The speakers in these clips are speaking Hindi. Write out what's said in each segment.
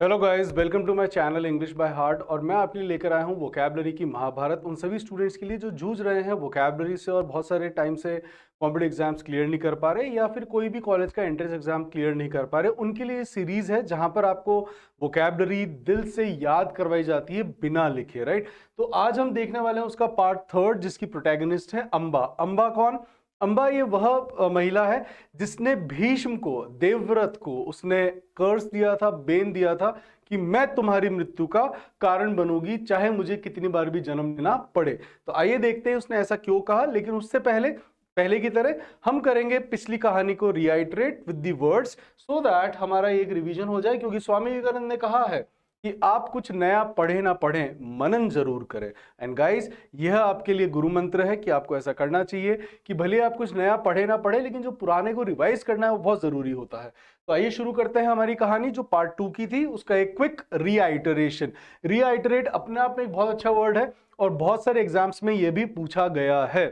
Hello guys, welcome to my channel English by heart. और मैं आपके लिए लेकर आया हूँ वोकैबलरी की महाभारत उन सभी स्टूडेंट्स के लिए जो जूझ रहे हैं वोकैबलरी से और बहुत सारे टाइम से कॉम्पिटिटिव एग्जाम्स क्लियर नहीं कर पा रहे या फिर कोई भी कॉलेज का एंट्रेंस एग्जाम क्लियर नहीं कर पा रहे। उनके लिए सीरीज है जहां पर आपको वोकैबलरी दिल से याद करवाई जाती है बिना लिखे, राइट। तो आज हम देखने वाले हैं उसका पार्ट थर्ड, जिसकी प्रोटैगनिस्ट है अंबा। अंबा कौन? अंबा ये वह महिला है जिसने भीष्म को, देवव्रत को, उसने कर्स दिया था, बेन दिया था कि मैं तुम्हारी मृत्यु का कारण बनूंगी चाहे मुझे कितनी बार भी जन्म लेना पड़े। तो आइए देखते हैं उसने ऐसा क्यों कहा। लेकिन उससे पहले पहले की तरह हम करेंगे पिछली कहानी को reiterate with the words, so that हमारा एक रिवीजन हो जाए। क्योंकि स्वामी विवेकानंद ने कहा है कि आप कुछ नया पढ़े ना पढ़ें, मनन जरूर करें। एंड गाइस, यह आपके लिए गुरु मंत्र है कि आपको ऐसा करना चाहिए कि भले आप कुछ नया पढ़े ना पढ़े, लेकिन जो पुराने को रिवाइज करना है वो बहुत जरूरी होता है। तो आइए शुरू करते हैं हमारी कहानी जो पार्ट टू की थी, उसका एक क्विक रीआइटरेशन। रीआइटरेट अपने आप में एक बहुत अच्छा वर्ड है और बहुत सारे एग्जाम्स में यह भी पूछा गया है।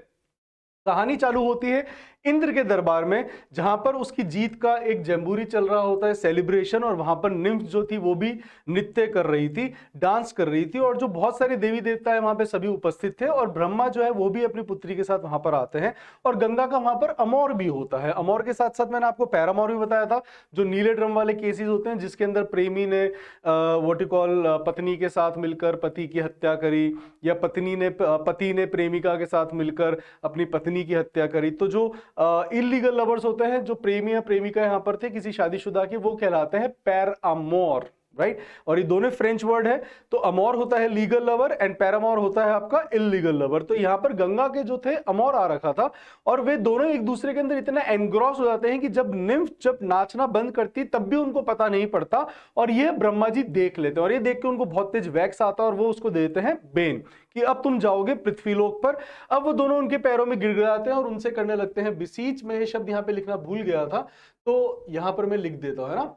कहानी चालू होती है इंद्र के दरबार में, जहां पर उसकी जीत का एक जंबूरी चल रहा होता है, सेलिब्रेशन। और वहां पर निम्फ जो थी वो भी नृत्य कर रही थी, डांस कर रही थी। और जो बहुत सारे देवी देवता है वहां पे सभी उपस्थित थे। और ब्रह्मा जो है वो भी अपनी पुत्री के साथ वहां पर आते हैं। और गंगा का वहां पर अमौर भी होता है। अमौर के साथ साथ मैंने आपको पैरामौर भी बताया था, जो नीले ड्रम वाले केसेस होते हैं जिसके अंदर प्रेमी ने व्हाट यू कॉल पत्नी के साथ मिलकर पति की हत्या करी, या पति ने प्रेमिका के साथ मिलकर अपनी पत्नी की हत्या करी। तो जो इलीगल लवर्स होते हैं, जो प्रेमी या प्रेमिका यहां पर थे किसी शादीशुदा के, वो कहलाते हैं पैर अमोर, राइट। और ये दोनों फ्रेंच वर्ड है। तो अमोर होता है लीगल लवर एंड पैरामोर होता है आपका इलीगल लवर। तो यहां पर गंगा के जो थे अमोर आ रखा था, और वे दोनों एक दूसरे के अंदर इतना एनग्रॉस हो जाते हैं कि जब निम्फ जब नाचना बंद करती तब भी उनको पता नहीं पड़ता। और ये ब्रह्मा जी देख लेते हैं, और ये देख के उनको बहुत तेज वैक्स आता है और वो उसको देते हैं बेन कि अब तुम जाओगे पृथ्वीलोक पर। अब वो दोनों उनके पैरों में गिड़गिड़ाते हैं और उनसे करने लगते हैं बिसीच। मैं ये शब्द यहां पे लिखना भूल गया था, तो यहां पर मैं लिख देता हूं, है ना।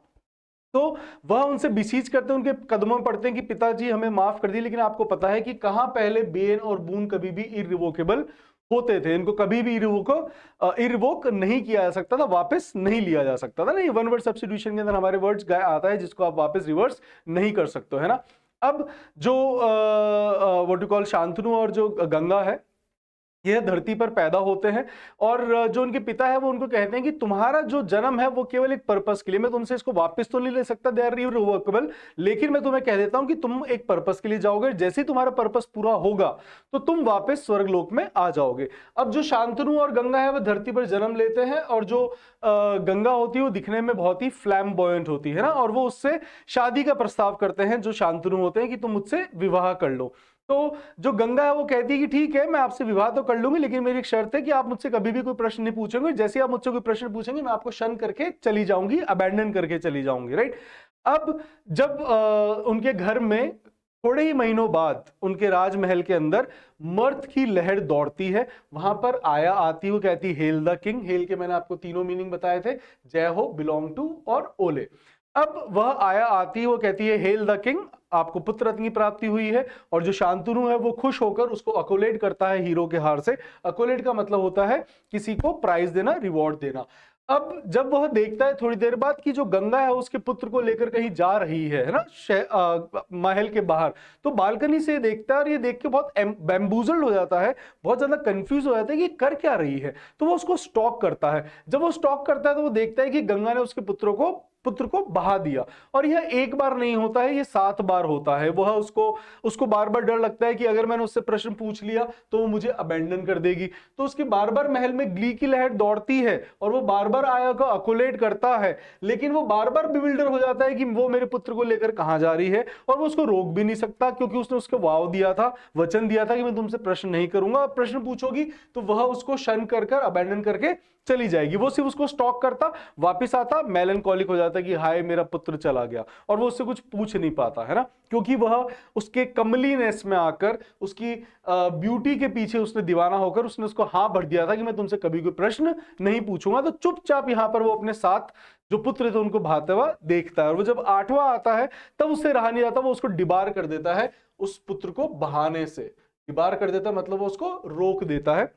तो वह उनसे बिसीच करते हैं, उनके कदमों में पड़ते हैं कि पिताजी हमें माफ कर दिए। लेकिन आपको पता है कि कहां पहले बेन और बून कभी भी इरिवोकेबल होते थे, इनको कभी भी इरिवोक नहीं किया जा सकता था, वापस नहीं लिया जा सकता था। नहीं, वन वर्ड सब्स्टिट्यूशन के अंदर हमारे वर्ड्स आता है जिसको आप वापस रिवर्स नहीं कर सकते, है ना। अब जो व्हाट यू कॉल शांतनु और जो गंगा है, यह धरती पर पैदा होते हैं। और जो उनके पिता है वो उनको कहते हैं कि तुम्हारा जो जन्म है वो केवल एक पर्पस के लिए, मैं तुमसे इसको वापस तो नहीं ले सकता, दे आर इररिवोकेबल, लेकिन मैं तुम्हें कह देता हूं कि तुम एक पर्पस के लिए जाओगे। जैसे ही तुम्हारा पर्पस पूरा होगा तो तुम वापस स्वर्गलोक में आ जाओगे। अब जो शांतनु और गंगा है वो धरती पर जन्म लेते हैं, और जो गंगा होती है वो दिखने में बहुत ही फ्लैम्बॉयंट होती है ना, और वो उससे शादी का प्रस्ताव करते हैं जो शांतनु होते हैं कि तुम मुझसे विवाह कर लो। तो जो गंगा है वो कहती है कि ठीक है, मैं आपसे विवाह तो कर लूंगी, लेकिन मेरी एक शर्त है कि आप मुझसे कभी भी कोई प्रश्न नहीं पूछेंगे। जैसे ही आप मुझसे कोई प्रश्न पूछेंगे मैं आपको शन करके चली जाऊंगी, अबैंडन करके चली जाऊंगी, राइट। अब जब उनके घर में थोड़े ही महीनों बाद उनके राजमहल के अंदर मर्द की लहर दौड़ती है, वहां पर आया आती हुई कहती हेल द किंग। हेल के मैंने आपको तीनों मीनिंग बताए थे, जय हो, बिलोंग टू और ओले। अब वह आया आती है, वो कहती है हेल द किंग, आपको पुत्र रत्न की प्राप्ति हुई है। और जो शांतनु है वो खुश होकर उसको अकोलेट करता है हीरो के हार से। अकोलेट का मतलब होता है किसी को प्राइज देना, रिवॉर्ड देना। अब जब वह देखता है थोड़ी देर बाद कि जो गंगा है उसके पुत्र को लेकर कहीं जा रही है ना, महल के बाहर, तो बालकनी से देखता है और ये देख के बहुत बैम्बूजल्ड हो जाता है, बहुत ज्यादा कंफ्यूज हो जाता है कि कर क्या रही है। तो वो उसको स्टॉक करता है। जब वो स्टॉक करता है तो वो देखता है कि गंगा ने उसके पुत्र को बहा दिया। और यह एक बार नहीं होता है, ये 7 बार होता है। वह उसको बार बार डर लगता है कि अगर मैंने उससे प्रश्न पूछ लिया तो वो मुझे अबेंडन कर देगी। तो उसके बार बार महल में ग्ली की लहर दौड़ती है और वो बार बार आया को अकोलेट करता है, लेकिन वो बार बार बिविल्डर हो जाता है कि वो मेरे पुत्र को लेकर कहां जा रही है। और वो उसको रोक भी नहीं सकता क्योंकि उसने उसको वाव दिया था, वचन दिया था कि मैं तुमसे प्रश्न नहीं करूंगा। प्रश्न पूछोगी तो वह उसको शन कर अबेंडन करके चली जाएगी। वो सिर्फ उसको स्टॉक करता, वापिस आता, मेलनकॉलिक हो जाता कि हाय मेरा पुत्र चला गया, और वो उससे कुछ पूछ नहीं पाता, है ना। क्योंकि वह उसके कमलीनेस में आकर, उसकी ब्यूटी के पीछे उसने दीवाना होकर उसने उसको हाँ भर दिया था कि मैं तुमसे कभी कोई प्रश्न नहीं पूछूंगा। तो चुपचाप यहां पर वो अपने साथ जो पुत्र थे उनको भागते हुआ देखता है। और वो जब 8वां आता है तब उससे रहा नहीं जाता, वो उसको डिबार कर देता है उस पुत्र को बहाने से। डिबार कर देता मतलब वो उसको रोक देता है।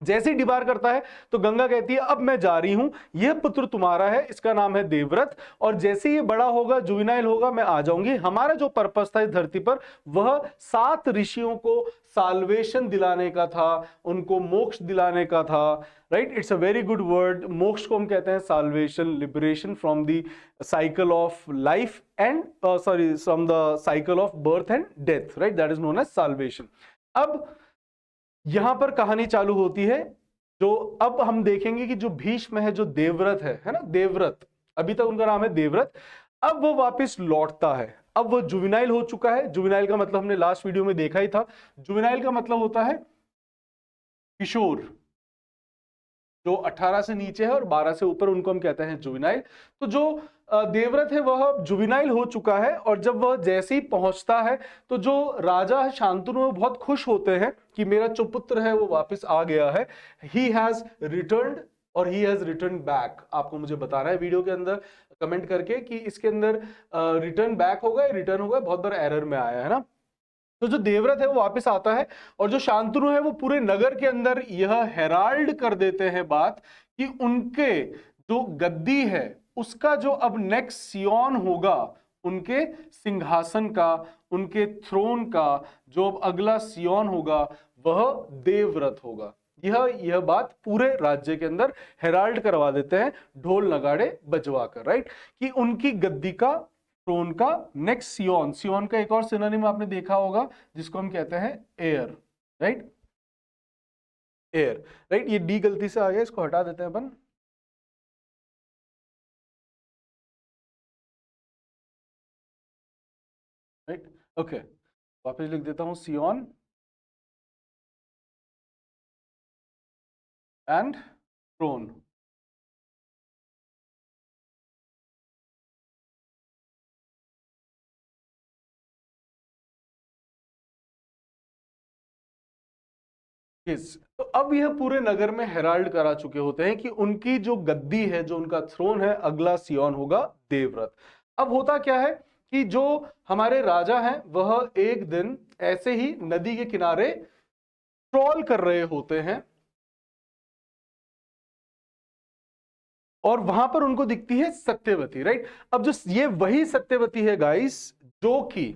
जैसे ही डिबार करता है तो गंगा कहती है अब मैं जा रही हूं, यह पुत्र तुम्हारा है, इसका नाम है देवव्रत, और जैसे ये बड़ा होगा, जुवेनाइल होगा, मैं आ जाऊंगी। हमारा जो पर्पस था इस धरती पर वह 7 ऋषियों को साल्वेशन दिलाने का था, उनको मोक्ष दिलाने का था, right. It's a very good word. मोक्ष को हम कहते हैं salvation, liberation from the cycle of life and from the cycle of birth and death, right, that is known as salvation. अब यहां पर कहानी चालू होती है। जो अब हम देखेंगे कि जो भीष्म है, जो देवव्रत है ना, देवव्रत, अभी तक उनका नाम है देवव्रत, अब वो वापस लौटता है। अब वो जुवेनाइल हो चुका है। जुवेनाइल का मतलब हमने लास्ट वीडियो में देखा ही था। जुवेनाइल का मतलब होता है किशोर, जो 18 से नीचे है और 12 से ऊपर, उनको हम कहते हैं जुवेनाइल। तो जो देवव्रत है वह जुवेनाइल हो चुका है, और जब वह जैसे ही पहुंचता है तो जो राजा है शांतनु, वो बहुत खुश होते हैं कि मेरा जो पुत्र है वो वापस आ गया है। ही हैज रिटर्न्ड और ही हैज रिटर्न बैक। आपको मुझे बताना है वीडियो के अंदर कमेंट करके कि इसके अंदर रिटर्न बैक होगा, रिटर्न होगा, बहुत बार एरर में आया है ना। तो जो देवव्रत है वो वापस आता है, और जो शांतनु है वो पूरे नगर के अंदर यह हेराल्ड कर देते हैं बात कि उनके जो गद्दी है उसका जो अब नेक्स्ट सियोन होगा, उनके सिंहासन का, उनके थ्रोन का जो अब अगला सियोन होगा वह देवव्रत होगा। यह बात पूरे राज्य के अंदर हेराल्ड करवा देते हैं, ढोल नगाड़े बजवाकर, राइट, कि उनकी गद्दी का, थ्रोन का नेक्स्ट सियोन। सियोन का एक और सिनोनिम आपने देखा होगा जिसको हम कहते हैं एयर, राइट, एयर, राइट। ये डी गलती से आ गया, इसको हटा देते हैं अपन। राइट, ओके, वापस लिख देता हूं सियोन एंड थ्रोन। तो अब यह पूरे नगर में हेराल्ड करा चुके होते हैं कि उनकी जो गद्दी है, जो उनका थ्रोन है, अगला सियोन होगा देवव्रत। अब होता क्या है कि जो हमारे राजा हैं वह एक दिन ऐसे ही नदी के किनारे ट्रॉल कर रहे होते हैं, और वहां पर उनको दिखती है सत्यवती, राइट। अब जो ये वही सत्यवती है गाइस, जो कि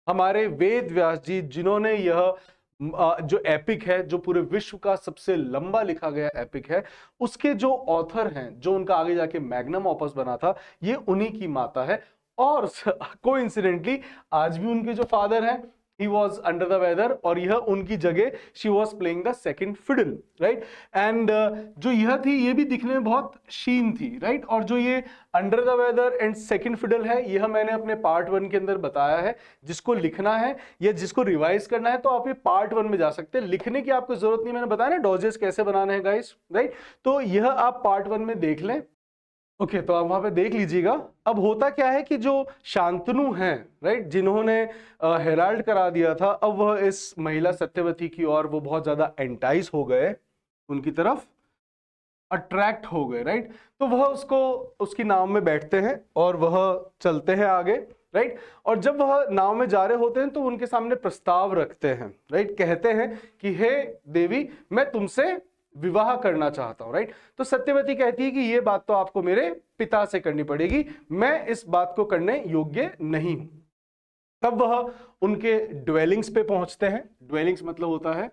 हमारे वेद व्यास जी, जिन्होंने यह जो एपिक है, जो पूरे विश्व का सबसे लंबा लिखा गया एपिक है, उसके जो ऑथर हैं, जो उनका आगे जाके मैग्नम ऑपस बना था, ये उन्हीं की माता है। और कोइंसिडेंटली आज भी उनके जो फादर हैं, he was under the weather, और यह उनकी जगह she was playing the second fiddle, right, and जो यह थी ये भी दिखने में बहुत शीन थी, right, और जो ये under the weather and second fiddle है, यह मैंने अपने पार्ट 1 के अंदर बताया है। जिसको लिखना है या जिसको रिवाइज करना है तो आप ये पार्ट 1 में जा सकते हैं, लिखने की आपको जरूरत नहीं। मैंने बताया ना डॉजेस कैसे बनाने हैं गाइस, राइट, तो यह आप पार्ट 1 में देख लें। ओके, तो आप वहां पे देख लीजिएगा। अब होता क्या है कि जो शांतनु हैं, राइट, जिन्होंने हेराल्ड करा दिया था, अब वह इस महिला सत्यवती की ओर वो बहुत ज्यादा एंटाइज हो गए, उनकी तरफ अट्रैक्ट हो गए, राइट। तो वह उसकी नाव में बैठते हैं और वह चलते हैं आगे, राइट। और जब वह नाव में जा रहे होते हैं तो उनके सामने प्रस्ताव रखते हैं, राइट, कहते हैं कि हे देवी, मैं तुमसे विवाह करना चाहता हूं, राइट। तो सत्यवती कहती है कि यह बात तो आपको मेरे पिता से करनी पड़ेगी, मैं इस बात को करने योग्य नहीं हूं। तब वह उनके ड्वेलिंग्स पे पहुंचते हैं। ड्वेलिंग्स मतलब होता है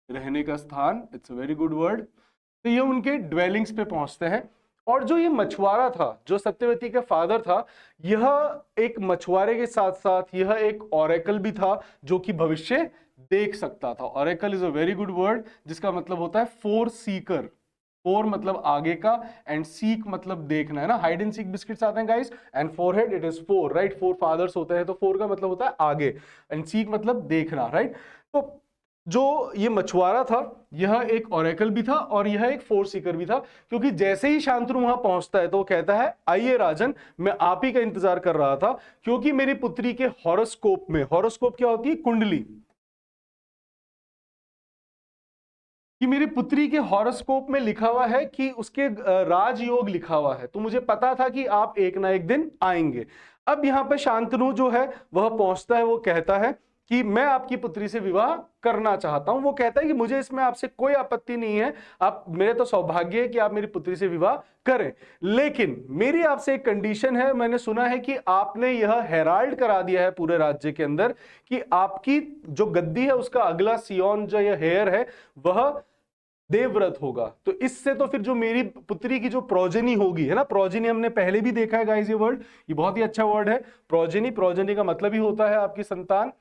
रहने का स्थान, it's a very good word. तो ये उनके ड्वेलिंग्स पे पहुंचते हैं, और जो ये मछुआरा था, जो सत्यवती का फादर था, यह एक मछुआरे के साथ साथ यह एक ऑरेकल भी था, जो कि भविष्य देख सकता था। Oracle is a very good word, जिसका मतलब होता है फोर सीकर। फोर मतलब आगे का, एंड सीक मतलब देखना, है ना। हाइड एंड सीक बिस्किट्स आते हैं guys, and forehead it is four, right. Four fathers होते हैं, तो फोर का मतलब होता है आगे, एंड सीक मतलब देखना, राइट। तो जो ये मछुआरा था, यह एक ऑरेकल भी था और यह एक फोर सीकर भी था, क्योंकि जैसे ही शांतनु वहां पहुंचता है तो वो कहता है, आइए राजन, मैं आप ही का इंतजार कर रहा था, क्योंकि मेरी पुत्री के हॉरोस्कोप में, हॉरोस्कोप क्या होती है, कुंडली, कि मेरी पुत्री के हॉरोस्कोप में लिखा हुआ है कि उसके राजयोग लिखा हुआ है, तो मुझे पता था कि आप एक ना एक दिन आएंगे। अब यहां पे शांतनु जो है वह पहुंचता है, वो कहता है कि मैं आपकी पुत्री से विवाह करना चाहता हूं। वो कहता है कि मुझे इसमें आपसे कोई आपत्ति नहीं है, आप मेरे तो सौभाग्य है कि आप मेरी पुत्री से विवाह करें, लेकिन मेरी आपसे एक कंडीशन है। मैंने सुना है कि आपने यह हेराल्ड करा दिया है पूरे राज्य के अंदर कि आपकी जो गद्दी है उसका अगला सियोन जो यह हेयर है वह देवव्रत होगा। तो इससे तो फिर जो मेरी पुत्री की जो प्रोजेनी होगी, है ना, प्रोजेनी हमने पहले भी देखा है गाइस, ये वर्ड, ये बहुत ही अच्छा वर्ड है प्रोजेनी। प्रोजेनी का मतलब ही होता है आपकी संतान।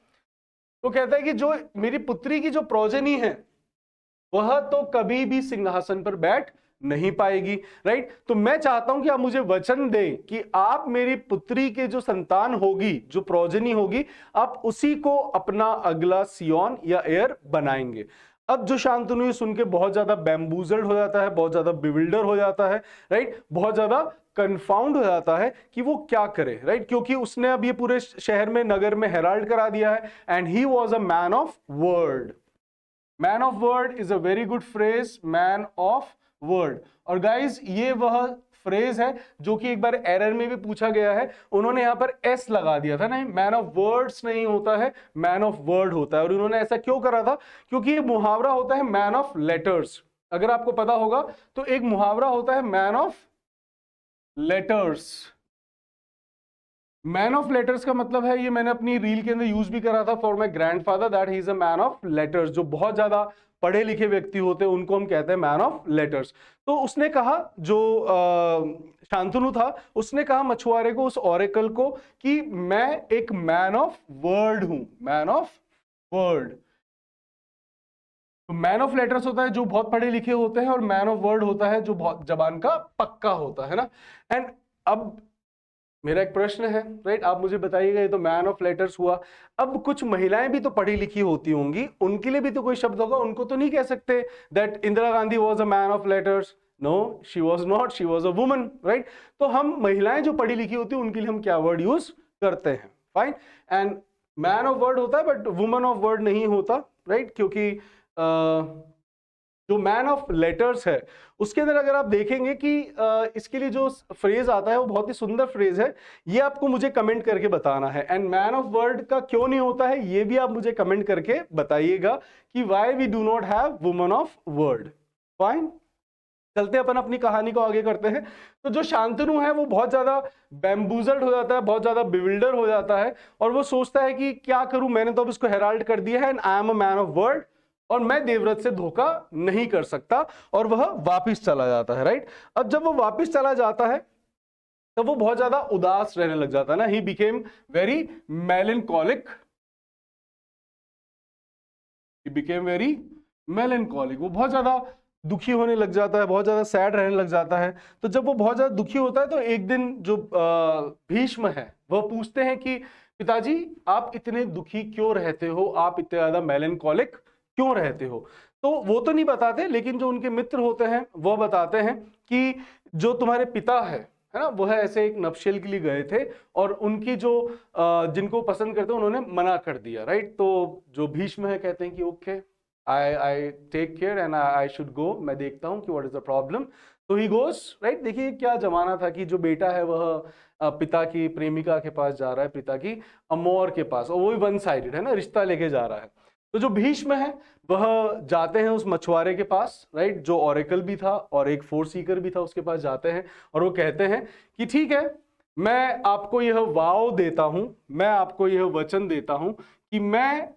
तो कहता है कि जो मेरी पुत्री की जो प्रोजेनी है वह तो कभी भी सिंहासन पर बैठ नहीं पाएगी, राइट। तो मैं चाहता हूं कि आप मुझे वचन दें कि आप मेरी पुत्री के जो संतान होगी, जो प्रोजेनी होगी, आप उसी को अपना अगला सियोन या एयर बनाएंगे। अब जो शांतनु सुन के बहुत ज्यादा बैम्बूजल्ड हो जाता है, बहुत ज्यादा बिविल्डर हो जाता है, राइट, बहुत ज्यादा कंफाउंड हो जाता है कि वो क्या करे, राइट, क्योंकि उसने अब ये पूरे शहर में, नगर में हेराल्ड करा दिया है। And he was a man of word. Man of word is a very good phrase, man of word. और गाइज ये वह फ्रेज है जो कि एक बार एरर में भी पूछा गया है, उन्होंने यहां पर एस लगा दिया था, नहीं, मैन ऑफ वर्ड्स नहीं होता है, मैन ऑफ वर्ड होता है। और उन्होंने ऐसा क्यों करा था? क्योंकि ये मुहावरा होता है मैन ऑफ लेटर्स। अगर आपको पता होगा तो एक मुहावरा होता है man of letters. Man of letters का मतलब है, ये मैंने अपनी रील के अंदर यूज भी करा था for my grandfather, that he is a man of letters. जो बहुत ज्यादा पढ़े लिखे व्यक्ति होते हैं उनको हम कहते हैं मैन ऑफ लेटर्स। तो उसने कहा, जो शांतनु था, उसने कहा मछुआरे को, उस ऑरेकल को, कि मैं एक मैन ऑफ वर्ड हूं, मैन ऑफ वर्ड। तो मैन ऑफ लेटर्स होता है जो बहुत पढ़े लिखे होते हैं, और मैन ऑफ वर्ड होता है जो बहुत जबान का पक्का होता है ना। एंड अब मेरा एक प्रश्न है, राइट, आप मुझे बताइएगा, ये तो मैन ऑफ लेटर्स हुआ, अब कुछ महिलाएं भी तो पढ़ी लिखी होती होंगी, उनके लिए भी तो कोई शब्द होगा, उनको तो नहीं कह सकते that Indira Gandhi was a man of letters. No, she was not, she was a woman, right. तो हम महिलाएं जो पढ़ी लिखी होती है उनके लिए हम क्या वर्ड यूज करते हैं? Fine. And man of word होता है बट वुमन ऑफ वर्ड नहीं होता, राइट, क्योंकि जो मैन ऑफ लेटर्स है उसके अंदर अगर आप देखेंगे कि इसके लिए जो फ्रेज आता है वो बहुत ही सुंदर फ्रेज है, ये आपको मुझे कमेंट करके बताना है। एंड मैन ऑफ वर्ड का क्यों नहीं होता है ये भी आप मुझे कमेंट करके बताइएगा कि why we do not have woman of word. Fine, चलते अपन अपनी कहानी को आगे करते हैं। तो जो शांतनु है वो बहुत ज्यादा बैम्बूजल्ड हो जाता है, बहुत ज्यादा बिविल्डर हो जाता है, और वो सोचता है कि क्या करूं, मैंने तो अब इसको हेराल्ड कर दिया है, and I am a man of word, और मैं देवव्रत से धोखा नहीं कर सकता, और वह वापिस चला जाता है, राइट। अब जब वो वापिस चला जाता है तब वो बहुत ज्यादा उदास रहने लग जाता है ना, he became very melancholic, he became very melancholic. वो बहुत ज्यादा दुखी होने लग जाता है, बहुत ज्यादा सैड रहने लग जाता है। तो जब वो बहुत ज्यादा दुखी होता है तो एक दिन जो भीष्म है वह पूछते हैं कि पिताजी आप इतने दुखी क्यों रहते हो, आप इतने ज्यादा मेलनकॉलिक क्यों रहते हो? तो वो तो नहीं बताते, लेकिन जो उनके मित्र होते हैं वो बताते हैं कि जो तुम्हारे पिता है ना, वह ऐसे एक नफशेल के लिए गए थे, और उनकी जो जिनको पसंद करते हैं उन्होंने मना कर दिया, राइट। तो जो भीष्म है कहते हैं कि okay, I take care and I should go, मैं देखता हूं कि व्हाट इज द प्रॉब्लम। तो ही गोस, राइट। देखिए क्या जमाना था कि जो बेटा है वह पिता की प्रेमिका के पास जा रहा है, पिता की अमोर के पास, और वो भी वन साइडेड है ना, रिश्ता लेके जा रहा है। तो जो भीष्म है वह जाते हैं उस मछुआरे के पास, राइट, जो ऑरेकल भी था और एक फोर्स सीकर भी था, उसके पास जाते हैं और वो कहते हैं कि ठीक है, मैं आपको यह वाव देता हूं, मैं आपको यह वचन देता हूं कि मैं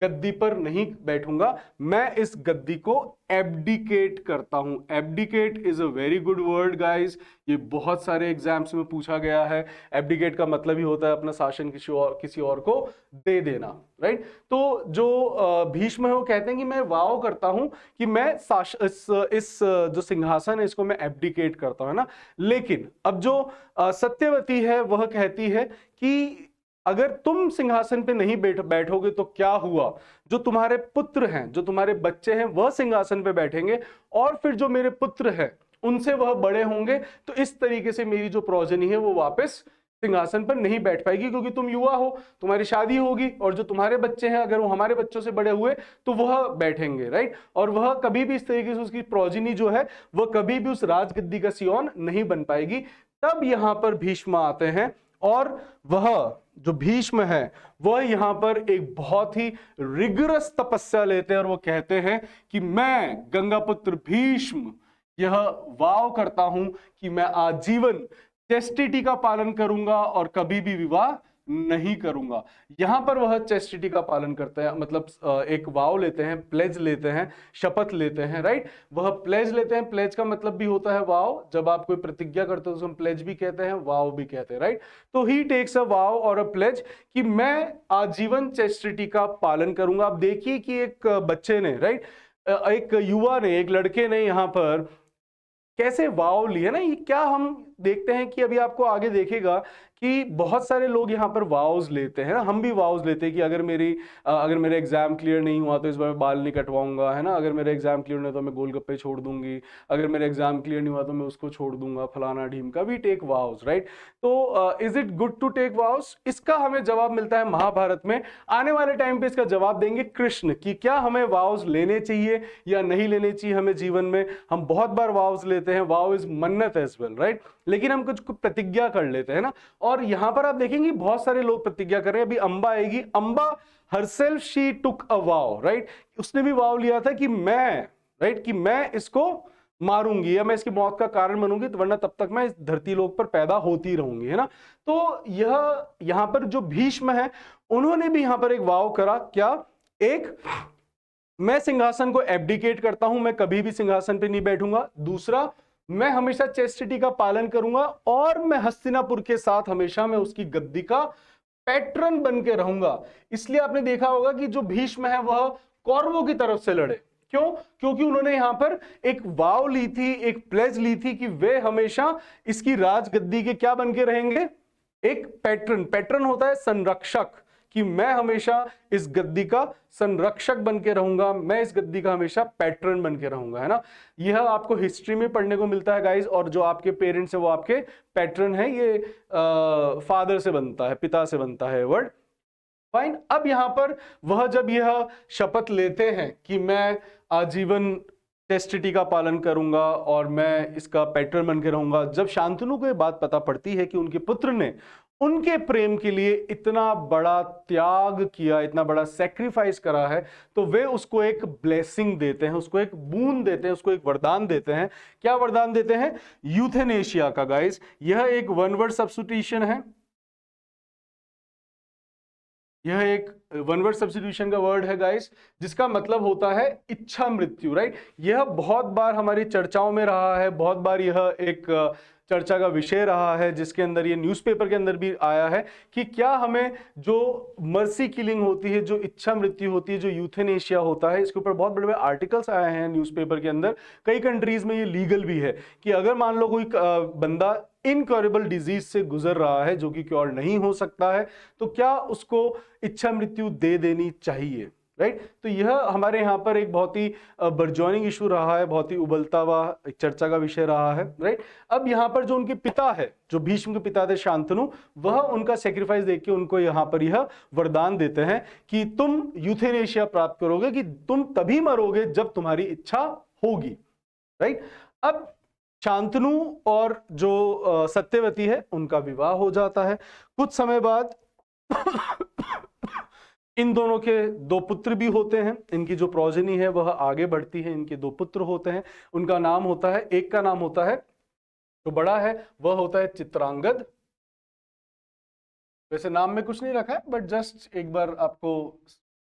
गद्दी पर नहीं बैठूंगा, मैं इस गद्दी को एब्डिकेट करता हूं। Abdicate is a very good word guys, ये बहुत सारे एग्जाम्स में पूछा गया है। एब्डिकेट का मतलब ही होता है अपना शासन किसी और को दे देना, राइट। तो जो भीष्म है वो कहते हैं कि मैं वाव करता हूं कि मैं इस जो सिंहासन है इसको मैं एब्डिकेट करता हूं, है ना। लेकिन अब जो सत्यवती है वह कहती है कि अगर तुम सिंहासन पे नहीं बैठोगे तो क्या हुआ, जो तुम्हारे पुत्र हैं, जो तुम्हारे बच्चे हैं, वह सिंहासन पे बैठेंगे, और फिर जो मेरे पुत्र हैं उनसे वह बड़े होंगे, तो इस तरीके से मेरी जो प्रोजनी है वो वापस सिंहासन पर नहीं बैठ पाएगी, क्योंकि तुम युवा हो, तुम्हारी शादी होगी, और जो तुम्हारे बच्चे हैं अगर वो हमारे बच्चों से बड़े हुए तो वह बैठेंगे, राइट। और वह कभी भी इस तरीके से उसकी प्रोजनी जो है वह कभी भी उस राजगद्दी का सियोन नहीं बन पाएगी। तब यहां पर भीष्म आते हैं और वह जो भीष्म है वह यहाँ पर एक बहुत ही रिगरस तपस्या लेते हैं और वो कहते हैं कि मैं गंगापुत्र भीष्म यह वाव करता हूं कि मैं आजीवन चेस्टिटी का पालन करूंगा और कभी भी विवाह नहीं करूंगा। यहां पर वह चेस्टिटी का पालन करते हैं, मतलब एक वाव लेते हैं, प्लेज लेते हैं, शपथ लेते हैं, राइट। वह प्लेज लेते हैं, प्लेज का मतलब भी होता है वाव। जब आप कोई प्रतिज्ञा करते हो तो हम प्लेज भी कहते हैं, वाव भी कहते हैं, राइट। तो ही टेक्स अ वाव और अ प्लेज कि मैं आजीवन चेस्टिटी का पालन करूंगा। आप देखिए कि एक बच्चे ने, राइट, एक युवा ने, एक लड़के ने यहाँ पर कैसे वाव लिए ना, ये क्या हम देखते हैं कि अभी आपको आगे देखेगा कि बहुत सारे लोग यहाँ पर वाव्स लेते हैं। हम भी वाव्स लेते हैं कि अगर मेरा एग्जाम क्लियर नहीं हुआ तो इस बार मैं बाल नहीं कटवाऊंगा, है ना। अगर मेरा एग्जाम क्लियर नहीं तो मैं गोलगप्पे छोड़ दूंगी, अगर मेरा एग्जाम क्लियर नहीं हुआ तो मैं उसको छोड़ दूंगा, फलाना ढीम का। We take vows, right. तो is it good to take vows? इसका हमें जवाब मिलता है महाभारत में। आने वाले टाइम पे इसका जवाब देंगे कृष्ण कि क्या हमें वाव्स लेने चाहिए या नहीं लेने चाहिए हमें जीवन में। हम बहुत बार वाव्स लेते हैं, वाव इज मन्नत एज वेल, राइट। लेकिन हम कुछ प्रतिज्ञा कर लेते हैं ना, और यहां पर आप देखेंगे बहुत सारे लोग प्रतिज्ञा कर रहे हैं। अभी अंबा आएगी, Amba herself she took a wow, right. उसने भी वाव लिया था कि मैं, राइट, कि मैं इसको मारूंगी या मैं इसकी मौत का कारण बनूंगी, तो वरना तब तक मैं इस धरती लोक पर पैदा होती रहूंगी, है ना। तो यह यहां पर जो भीष्म है उन्होंने भी यहां पर एक वाव करा, क्या? एक, मैं सिंहासन को एब्डिकेट करता हूं, मैं कभी भी सिंहासन पे नहीं बैठूंगा। दूसरा, मैं हमेशा चेस्टिटी का पालन करूंगा और मैं हस्तिनापुर के साथ हमेशा मैं उसकी गद्दी का पैटर्न बन के रहूंगा। इसलिए आपने देखा होगा कि जो भीष्म है वह कौरवों की तरफ से लड़े। क्यों? क्योंकि उन्होंने यहां पर एक वाव ली थी, एक प्लेज ली थी कि वे हमेशा इसकी राजगद्दी के क्या बन के रहेंगे? एक पैटर्न। पैटर्न होता है संरक्षक, कि मैं हमेशा इस गद्दी का संरक्षक बन के रहूंगा, मैं इस गद्दी का हमेशा पैटर्न बन के रहूंगा, है ना। यह आपको हिस्ट्री में पढ़ने को मिलता है गाइस। और जो आपके पेरेंट्स है वो आपके पैटर्न है। ये फादर से बनता है, पिता से बनता है वर्ड। फाइन। अब यहां पर वह जब यह शपथ लेते हैं कि मैं आजीवन चेस्टिटी का पालन करूंगा और मैं इसका पैटर्न बन के रहूंगा, जब शांतनु को यह बात पता पड़ती है कि उनके पुत्र ने उनके प्रेम के लिए इतना बड़ा त्याग किया, इतना बड़ा सेक्रीफाइस करा है, तो वे उसको एक ब्लेसिंग देते हैं, उसको एक बूंद देते हैं, उसको एक वरदान देते हैं। क्या वरदान देते हैं? यूथेनेशिया का। गाइस, यह एक वन वर्ड सब्स्टिट्यूशन है, यह एक वन वर्ड सब्स्टिट्यूशन का वर्ड है गाइस, जिसका मतलब होता है इच्छा मृत्यु, राइट। यह बहुत बार हमारी चर्चाओं में रहा है, बहुत बार यह एक चर्चा का विषय रहा है, जिसके अंदर ये न्यूज़पेपर के अंदर भी आया है कि क्या हमें जो मर्सी किलिंग होती है, जो इच्छा मृत्यु होती है, जो यूथेनेशिया होता है, इसके ऊपर बहुत बड़े बड़े आर्टिकल्स आए हैं न्यूज़पेपर के अंदर। कई कंट्रीज में ये लीगल भी है कि अगर मान लो कोई बंदा इनक्योरेबल डिजीज से गुजर रहा है जो कि क्योर नहीं हो सकता है, तो क्या उसको इच्छा मृत्यु दे देनी चाहिए, राइट। तो यह हमारे यहाँ पर एक बहुत ही बर्जॉइनिंग इशू रहा है, बहुत ही उबलता हुआ एक चर्चा का विषय रहा है, राइट। अब यहाँ पर जो उनके पिता है, जो भीष्म के पिता थे शांतनु, वह उनका सेक्रीफाइस देख के उनको यहाँ पर यह वरदान देते हैं कि तुम यूथेनेशिया प्राप्त करोगे, कि तुम तभी मरोगे जब तुम्हारी इच्छा होगी, राइट। अब शांतनु और जो सत्यवती है उनका विवाह हो जाता है। कुछ समय बाद इन दोनों के दो पुत्र भी होते हैं। इनकी जो प्रोजेनी है वह आगे बढ़ती है, इनके दो पुत्र होते हैं। उनका नाम होता है, एक का नाम होता है, जो बड़ा है वह होता है चित्रांगद। वैसे नाम में कुछ नहीं रखा है, बट जस्ट एक बार आपको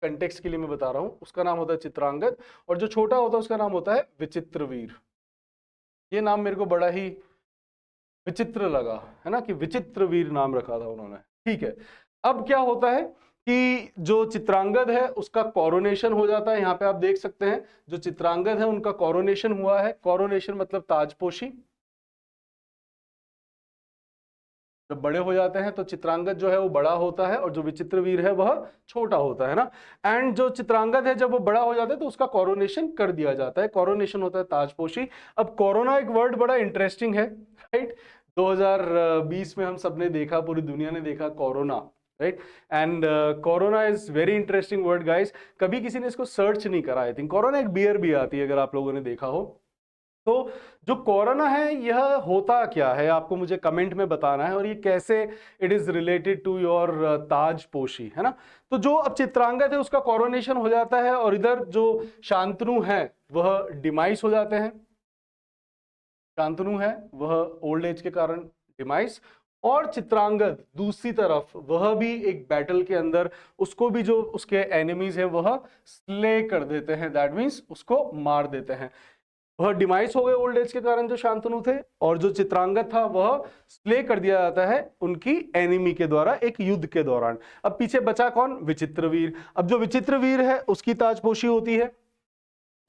कंटेक्स्ट के लिए मैं बता रहा हूं। उसका नाम होता है चित्रांगद, और जो छोटा होता है उसका नाम होता है विचित्रवीर। ये नाम मेरे को बड़ा ही विचित्र लगा, है ना, कि विचित्रवीर नाम रखा था उन्होंने। ठीक है। अब क्या होता है कि जो चित्रांगद है उसका कोरोनेशन हो जाता है। यहाँ पे आप देख सकते हैं जो चित्रांगद है उनका कोरोनेशन हुआ है। कोरोनेशन मतलब ताजपोशी। जब बड़े हो जाते हैं तो चित्रांगद जो है वो बड़ा होता है और जो विचित्रवीर है वह छोटा होता है ना। एंड जो चित्रांगद है जब वो बड़ा हो जाता है तो उसका कोरोनेशन कर दिया जाता है। कोरोनेशन होता है ताजपोशी। अब कोरोना एक वर्ड बड़ा इंटरेस्टिंग है, राइट। 2020 में हम सबने देखा, पूरी दुनिया ने देखा corona, right. And corona is very interesting word guys. कभी किसी ने इसको सर्च नहीं करा। आई थिंक कोरोना एक बियर भी आती है, अगर आप लोगों ने देखा हो। तो जो कोरोना है यह होता क्या है, आपको मुझे कमेंट में बताना है, और ये कैसे it is related to your ताजपोशी, है ना। तो जो अब चित्रांगद है उसका कोरोनेशन हो जाता है, और इधर जो शांतनु है वह डिमाइस हो जाते हैं। शांतनु है वह ओल्ड एज के कारण डिमाइस, और चित्रांगद दूसरी तरफ वह भी एक बैटल के अंदर उसको भी जो उसके एनिमीज हैं वह स्ले कर देते हैं, दैट मीन्स उसको मार देते हैं। वह डिमाइस हो गए ओल्ड एज के कारण जो शांतनु थे, और जो चित्रांगद था वह स्ले कर दिया जाता है उनकी एनिमी के द्वारा एक युद्ध के दौरान। अब पीछे बचा कौन? विचित्रवीर। अब जो विचित्रवीर है उसकी ताजपोशी होती है,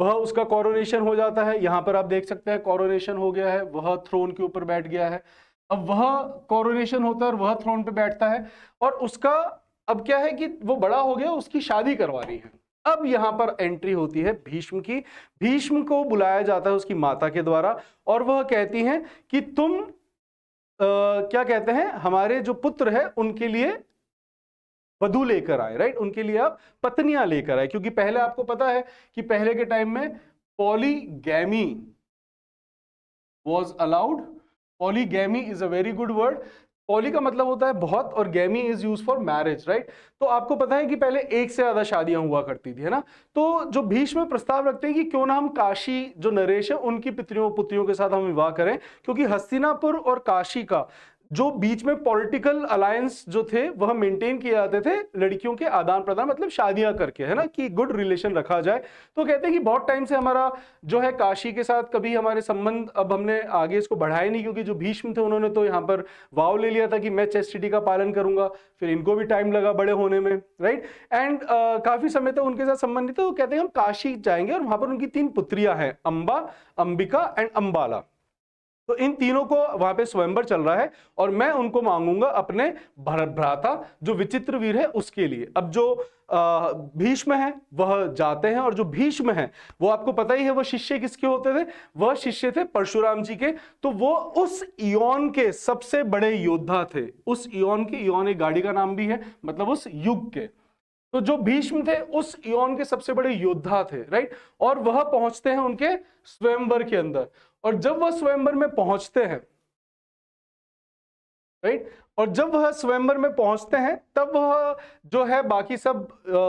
वह उसका कोरोनेशन हो जाता है। यहां पर आप देख सकते हैं कोरोनेशन हो गया है, वह थ्रोन के ऊपर बैठ गया है। अब वह कोरोनेशन होता है और वह थ्रोन पे बैठता है, और उसका अब क्या है कि वो बड़ा हो गया, उसकी शादी करवानी है। अब यहां पर एंट्री होती है भीष्म की। भीष्म को बुलाया जाता है उसकी माता के द्वारा, और वह कहती हैं कि तुम क्या कहते हैं, हमारे जो पुत्र है उनके लिए वधु लेकर आए, राइट, उनके लिए आप पत्नियां लेकर आए। क्योंकि पहले आपको पता है कि पहले के टाइम में polygamy was allowed. Polygamy is a very good word. Poly का मतलब होता है बहुत, और gamy is use for marriage, right. तो आपको पता है कि पहले एक से ज्यादा शादियां हुआ करती थी, है ना। तो जो भीष्म प्रस्ताव रखते हैं कि क्यों ना हम काशी जो नरेश है उनकी पुत्रियों के साथ हम विवाह करें, क्योंकि हस्तिनापुर और काशी का जो बीच में पॉलिटिकल अलायंस जो थे वह मेंटेन किए जाते थे लड़कियों के आदान प्रदान, मतलब शादियां करके, है ना, कि गुड रिलेशन रखा जाए। तो कहते हैं कि बहुत टाइम से हमारा जो है काशी के साथ कभी हमारे संबंध, अब हमने आगे इसको बढ़ाया नहीं, क्योंकि जो भीष्म थे उन्होंने तो यहाँ पर वाव ले लिया था कि मैं चेस्टिटी का पालन करूंगा, फिर इनको भी टाइम लगा बड़े होने में, राइट। एंड काफी समय तक उनके साथ संबंधित, तो कहते हैं हम काशी जाएंगे, और वहां पर उनकी 3 पुत्रियां हैं, अंबा, अंबिका एंड अंबाला। तो इन तीनों को वहां पे स्वयंवर चल रहा है, और मैं उनको मांगूंगा अपने भ्राता जो विचित्रवीर है उसके लिए। अब जो भीष्म है वह जाते हैं, और जो भीष्म है वो आपको पता ही है वो शिष्य किसके होते थे, वह शिष्य थे परशुराम जी के। तो वो उस इयोन के सबसे बड़े योद्धा थे, उस इयोन के, इयोन एक गाड़ी का नाम भी है, मतलब उस युग के। तो जो भीष्म थे उस इयोन के सबसे बड़े योद्धा थे, राइट। और वह पहुंचते हैं उनके स्वयंवर के अंदर, और जब वह स्वयंवर में पहुंचते हैं, राइट, और जब वह स्वयंवर में पहुंचते हैं तब वह जो है बाकी सब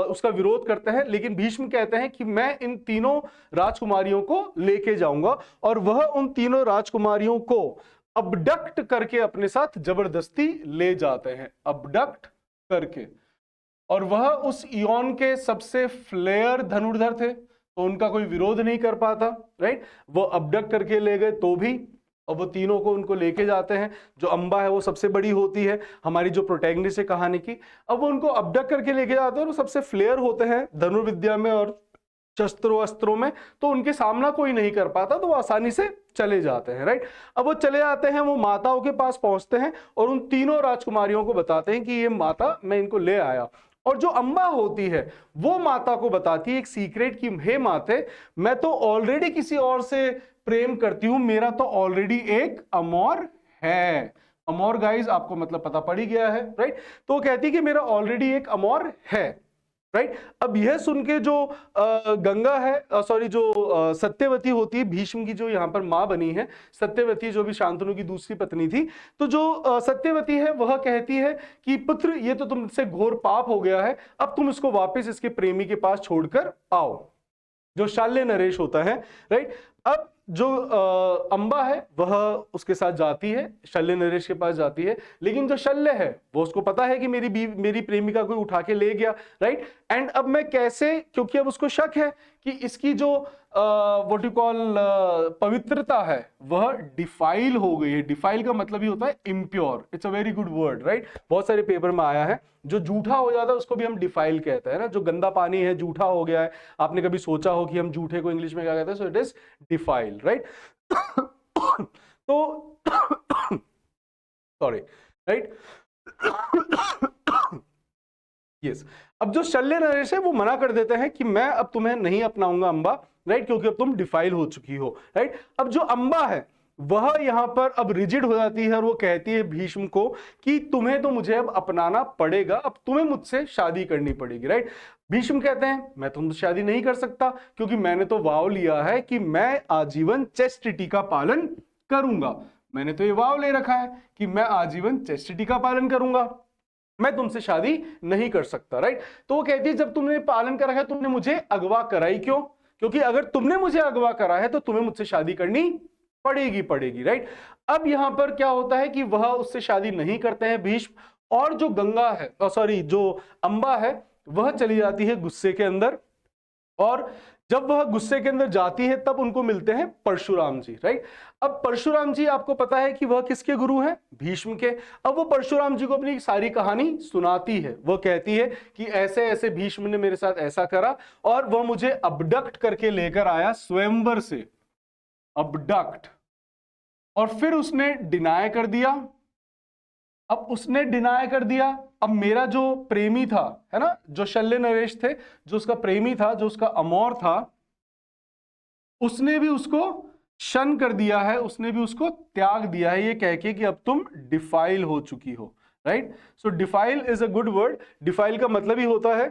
उसका विरोध करते हैं, लेकिन भीष्म कहते हैं कि मैं इन तीनों राजकुमारियों को लेके जाऊंगा, और वह उन तीनों राजकुमारियों को अबडक्ट करके अपने साथ जबरदस्ती ले जाते हैं, अबडक्ट करके। और वह उस इयोन के सबसे फ्लेयर धनुर्धर थे, तो उनका कोई विरोध नहीं कर पाता, राइट। वो अबडक्ट करके ले गए तो भी, और वो तीनों को उनको लेके जाते हैं। जो अंबा है वो सबसे बड़ी होती है, हमारी जो प्रोटैगनिस्ट है कहानी की। अब वो उनको अबडक्ट करके लेके जाते हैं, और वो सबसे फ्लेयर होते हैं धनुर्विद्या में और शस्त्रों अस्त्रों में, तो उनके सामना कोई नहीं कर पाता, तो वो आसानी से चले जाते हैं, राइट। अब वो चले जाते हैं, वो माताओं के पास पहुंचते हैं, और उन तीनों राजकुमारियों को बताते हैं कि ये माता, मैं इनको ले आया। और जो अम्बा होती है वो माता को बताती है एक सीक्रेट कि हे माते, मैं तो ऑलरेडी किसी और से प्रेम करती हूं, मेरा तो ऑलरेडी एक अमोर है। अमोर गाइस आपको मतलब पता पड़ ही गया है, राइट। तो वो कहती है कि मेरा ऑलरेडी एक अमोर है, राइट। अब यह सुन के जो गंगा है, सॉरी, जो सत्यवती होती है, भीष्म की जो यहाँ पर माँ बनी है, सत्यवती जो भी शांतनु की दूसरी पत्नी थी, तो जो सत्यवती है वह कहती है कि पुत्र, ये तो तुमसे घोर पाप हो गया है, अब तुम इसको वापस इसके प्रेमी के पास छोड़कर आओ, जो शाल्य नरेश होता है, राइट। अब जो अंबा है वह उसके साथ जाती है, शल्य नरेश के पास जाती है, लेकिन जो शल्य है वो उसको पता है कि मेरी प्रेमिका कोई उठा के ले गया, राइट। एंड अब मैं कैसे, क्योंकि अब उसको शक है कि इसकी जो व्हाट यू कॉल पवित्रता है वह डिफाइल हो गई है। डिफाइल का मतलब ही होता है impure, it's a very good word, right. बहुत सारे पेपर में आया है, जो जूठा हो जाता है उसको भी हम डिफाइल कहते हैं ना, जो गंदा पानी है, जूठा हो गया है। आपने कभी सोचा हो कि हम जूठे को इंग्लिश में क्या कहते हैं? So it is defile, right. तो सॉरी, राइट, यस। अब जो शल्य नरेश है वो मना कर देते हैं कि मैं अब तुम्हें नहीं अपनाऊंगा अंबा, राइट, क्योंकि अब तुम डिफाइल हो चुकी हो, राइट। अब जो अंबा है वह यहां पर अब रिजिड हो जाती है और वो कहती है भीष्म को कि तुम्हें तो मुझे अब अपनाना पड़ेगा, अब तुम्हें मुझसे शादी करनी पड़ेगी, राइट। भीष्म कहते हैं मैं तुमसे शादी नहीं कर सकता, क्योंकि मैंने तो वाव लिया है कि मैं आजीवन चेस्टिटी का पालन करूंगा। मैंने तो ये वाव ले रखा है कि मैं आजीवन चेस्टिटी का पालन करूंगा, मैं तुमसे शादी नहीं कर सकता, राइट। तो वो कहती है जब तुमने पालन करा है, तुमने मुझे अगवा कराई क्यों? क्योंकि अगर तुमने मुझे अगवा करा है तो तुम्हें मुझसे शादी करनी पड़ेगी, राइट। अब यहां पर क्या होता है कि वह उससे शादी नहीं करते हैं भीष्म, और जो गंगा है, सॉरी, जो अंबा है, वह चली जाती है गुस्से के अंदर। और जब वह गुस्से के अंदर जाती है तब उनको मिलते हैं परशुराम जी, राइट। अब परशुराम जी, आपको पता है कि वह किसके गुरु हैं? भीष्म के। अब वो परशुराम जी को अपनी सारी कहानी सुनाती है। वह कहती है कि ऐसे ऐसे भीष्म ने मेरे साथ ऐसा करा और वह मुझे अबडक्ट करके लेकर आया स्वयंवर से, अबडक्ट, और फिर उसने डिनाय कर दिया। अब उसने डिनाय कर दिया, अब मेरा जो प्रेमी था, है ना, जो शल्य नरेश थे, जो उसका प्रेमी था, जो उसका अमर था, उसने भी उसको शन कर दिया है, उसने भी उसको त्याग दिया है, ये कह के कि अब तुम डिफाइल हो चुकी हो, right. So defile is a good word. Defile का मतलब ही होता है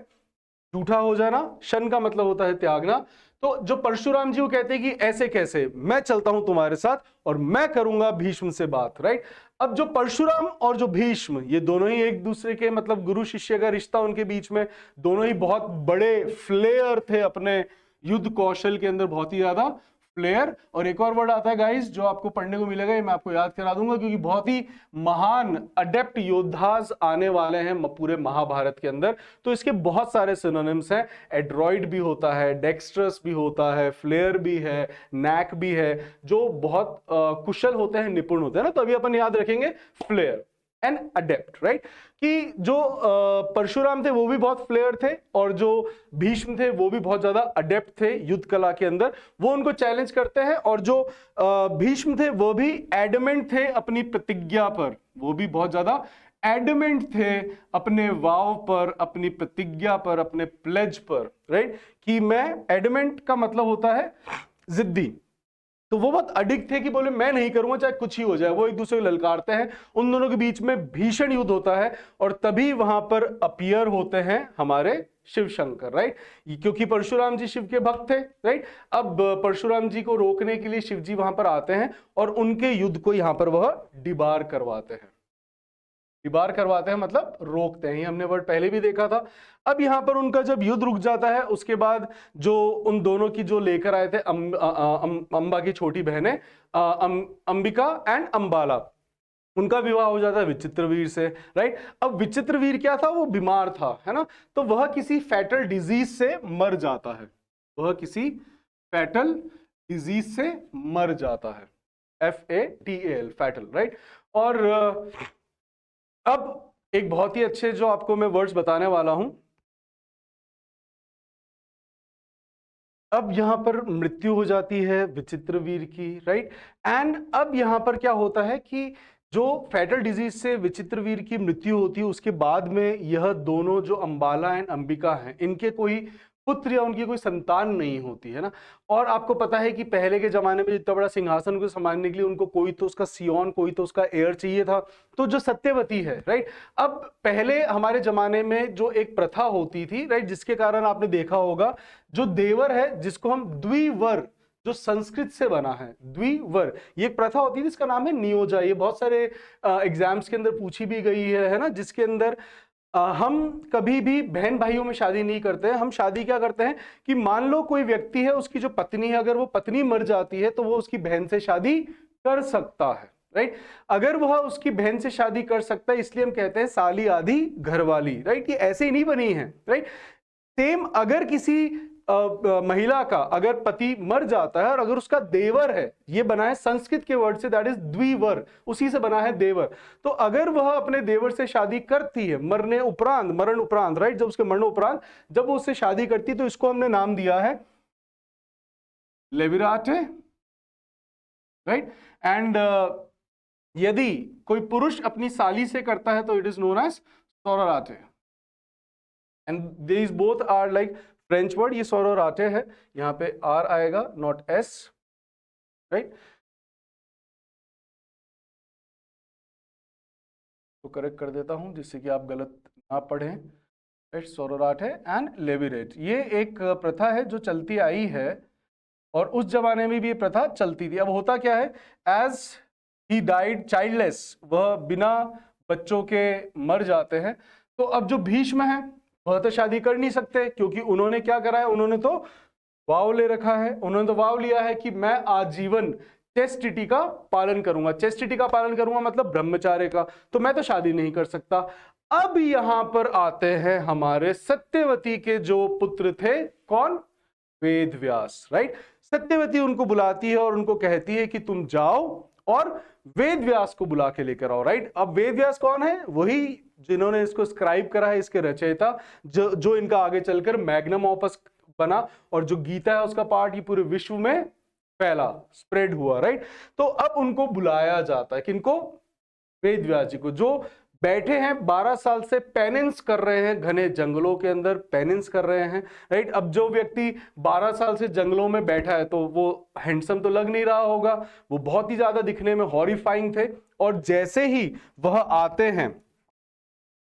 झूठा हो जाना, शन का मतलब होता है त्यागना। तो जो परशुराम जी वो कहते हैं कि ऐसे कैसे, मैं चलता हूं तुम्हारे साथ और मैं करूंगा भीष्म से बात, राइट। अब जो परशुराम और जो भीष्म, ये दोनों ही एक दूसरे के मतलब गुरु शिष्य का रिश्ता उनके बीच में, दोनों ही बहुत बड़े फ्लेयर थे अपने युद्ध कौशल के अंदर, बहुत ही ज्यादा फ्लेयर। और एक और वर्ड आता है गाइस जो आपको पढ़ने को मिलेगा, ये मैं आपको याद करा दूंगा, क्योंकि बहुत ही महान अडेप्ट योद्धास आने वाले हैं पूरे महाभारत के अंदर। तो इसके बहुत सारे सिनोनिम्स हैं। एड्रॉइड भी होता है, डेक्स्ट्रस भी होता है, फ्लेयर भी है, नैक भी है, जो बहुत कुशल होते हैं, निपुण होते हैं ना। तो अभी अपन याद रखेंगे फ्लेयर एंड अडेप्ट, राइट। कि जो परशुराम थे वो भी बहुत फ्लेयर थे, और जो भीष्म थे वो भी बहुत ज्यादा अडेप्ट थे युद्ध कला के अंदर। वो उनको चैलेंज करते हैं, और जो भीष्म थे वो भी एडमेंट थे अपनी प्रतिज्ञा पर, वो भी बहुत ज्यादा एडमेंट थे अपने वाव पर, अपनी प्रतिज्ञा पर, अपने प्लेज पर, राइट। कि मैं, एडमेंट का मतलब होता है जिद्दी, तो वो बहुत अडिग थे कि बोले मैं नहीं करूंगा चाहे कुछ ही हो जाए। वो एक दूसरे को ललकारते हैं, उन दोनों के बीच में भीषण युद्ध होता है, और तभी वहां पर अपीयर होते हैं हमारे शिव शंकर, राइट। क्योंकि परशुराम जी शिव के भक्त थे, राइट। अब परशुराम जी को रोकने के लिए शिव जी वहां पर आते हैं और उनके युद्ध को यहां पर वह डिबार करवाते हैं। डिबार करवाते हैं मतलब रोकते हैं, हमने वर्ड पहले भी देखा था। अब यहां पर उनका जब युद्ध रुक जाता है, उसके बाद जो उन दोनों की जो लेकर आए थे अंबा की छोटी बहनें, अंबिका एंड अंबाला, उनका विवाह हो जाता है विचित्रवीर से, राइट। अब विचित्रवीर क्या था? वो बीमार था, है ना। तो वह किसी फैटल डिजीज से मर जाता है, वह किसी फैटल डिजीज से मर जाता है, FATAL, फैटल, राइट। और अब एक बहुत ही अच्छे जो आपको मैं वर्ड्स बताने वाला हूं। अब यहां पर मृत्यु हो जाती है विचित्रवीर की, राइट। एंड अब यहां पर क्या होता है कि जो फैटल डिजीज से विचित्रवीर की मृत्यु होती है, उसके बाद में यह दोनों जो अंबाला एंड अंबिका हैं, इनके कोई पुत्र या उनकी कोई संतान नहीं होती है ना। और आपको पता है कि पहले के जमाने में इतना बड़ा सिंहासन को संभालने के लिए उनको कोई तो उसका सियोन, कोई तो उसका एयर चाहिए था, तो जो सत्यवती है, राइट। अब पहले हमारे जमाने में जो एक प्रथा होती थी, राइट, जिसके कारण आपने देखा होगा जो देवर है, जिसको हम द्विवर, जो संस्कृत से बना है द्विवर, ये एक प्रथा होती है जिसका नाम है नियोजा। ये बहुत सारे एग्जाम्स के अंदर पूछी भी गई है ना, जिसके अंदर हम कभी भी बहन भाइयों में शादी नहीं करते हैं। हम शादी क्या करते हैं कि मान लो कोई व्यक्ति है, उसकी जो पत्नी है, अगर वो पत्नी मर जाती है तो वो उसकी बहन से शादी कर सकता है, राइट। अगर वह उसकी बहन से शादी कर सकता है, इसलिए हम कहते हैं साली आधी घरवाली, राइट। ये ऐसे ही नहीं बनी है, राइट। सेम अगर किसी महिला का अगर पति मर जाता है और अगर उसका देवर है, ये बना है संस्कृत के वर्ड से, दैट इज द्विवर, उसी से बना है देवर। तो अगर वह अपने देवर से शादी करती है मरण उपरांत, राइट, जब उसके मरण उपरांत जब वो उससे शादी करती है, तो इसको हमने नाम दिया है लेविराटे, राइट। एंड यदि कोई पुरुष अपनी साली से करता है तो it is known as sororate. And these both are like French word. ये सोराराटे है, यहाँ पे आर आएगा, नॉट एस, राइट। तो करेक्ट कर देता हूं जिससे कि आप गलत ना पढ़ें। सोरोराट है एंड लेविरेट, ये एक प्रथा है जो चलती आई है और उस जमाने में भी ये प्रथा चलती थी। अब होता क्या है, एज ही डाइड चाइल्डलेस, वह बिना बच्चों के मर जाते हैं। तो अब जो भीष्म है वह तो शादी कर नहीं सकते, क्योंकि उन्होंने क्या करा है, उन्होंने तो वाव ले रखा है, उन्होंने तो वाव लिया है कि मैं आजीवन चेस्टिटी का पालन करूंगा। चेस्टिटी का पालन करूंगा मतलब ब्रह्मचार्य का, तो मैं तो शादी नहीं कर सकता। अब यहां पर आते हैं हमारे सत्यवती के जो पुत्र थे, कौन, वेद व्यास, राइट। सत्यवती उनको बुलाती है और उनको कहती है कि तुम जाओ और वेद व्यास को बुला के लेकर आओ, राइट। अब वेद व्यास कौन है, वही जिन्होंने इसको स्क्राइब करा है, इसके रचयिता, जो इनका आगे चलकर मैग्नम ऑपस बना और जो गीता है उसका पार्ट ये पूरे विश्व में फैला, स्प्रेड हुआ, राइट। तो अब उनको बुलाया जाता है, किनको, वेद व्यास जी को, जो बैठे हैं 12 साल से पेनेंस कर रहे हैं, घने जंगलों के अंदर पेनेंस कर रहे हैं, राइट। अब जो व्यक्ति 12 साल से जंगलों में बैठा है तो वो हैंडसम तो लग नहीं रहा होगा, वो बहुत ही ज्यादा दिखने में हॉरिफाइंग थे। और जैसे ही वह आते हैं,